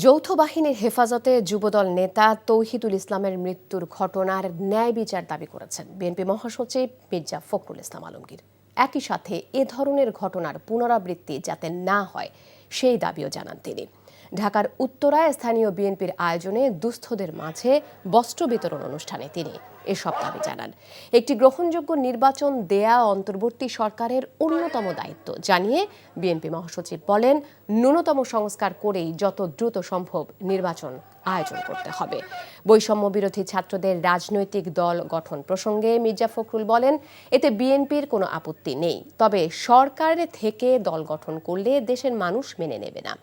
যৌথ বাহিনীর হেফাজতে যুবদল নেতা তৌহিদুল ইসলামের মৃত্যুর ঘটনার ন্যায় বিচার দাবি করেছেন বিএনপি মহাসচিব মির্জা ফখরুল ইসলাম আলমগীর। একই সাথে এ ধরনের ঘটনার পুনরাবৃত্তি যাতে না হয় সেই দাবিও জানান তিনি। ঢাকার উত্তরায় স্থানীয় বিএনপির আয়োজনে দুস্থদের মাঝে বস্ত্র বিতরণ অনুষ্ঠানে তিনি এসব দাবি জানান। একটি গ্রহণযোগ্য নির্বাচন দেয়া অন্তর্বর্তী সরকারের অন্যতম দায়িত্ব জানিয়ে বিএনপি মহাসচিব বলেন, ন্যূনতম সংস্কার করেই যত দ্রুত সম্ভব নির্বাচন আয়োজন করতে হবে। বৈষম্য বিরোধী ছাত্রদের রাজনৈতিক দল গঠন প্রসঙ্গে মির্জা ফখরুল বলেন, এতে বিএনপির কোনো আপত্তি নেই, তবে সরকার থেকে দল গঠন করলে দেশের মানুষ মেনে নেবে না।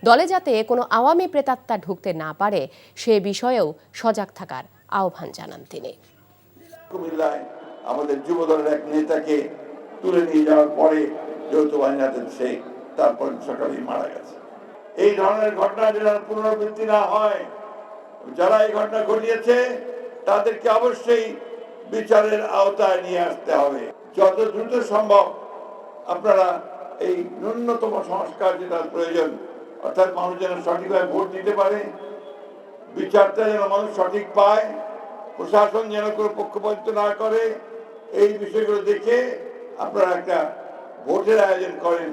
দলে যাতে কোনো আওয়ামী প্রেতাত্মা ঢুকতে না পারে সে বিষয়েও সজাগ থাকার আহ্বান জানান তিনি। কুমিল্লায় আমাদের যুবদলের এক নেতাকে তুলে নিয়ে যাওয়ার পরে যৌথ বাহিনীতে সেই তারপর সকালেই মারা গেছে। এই ধরনের ঘটনা যেন পুনরাবৃত্তি না হয়, যারা এই ঘটনা ঘটিয়েছে তাদেরকে অবশ্যই বিচারের আওতায় নিয়ে আসতে হবে। যত দ্রুত সম্ভব আপনারা এই ন্যূনতম সংস্কার যেটা প্রয়োজন, অর্থাৎ মানুষ যেন সঠিকভাবে ভোট দিতে পারে, বিচারটা যেন মানুষ সঠিক পায়, প্রশাসন যেন কোনো পক্ষপাতিত্ব না করে, এই বিষয়গুলো দেখে আপনারা একটা ভোটের আয়োজন করেন।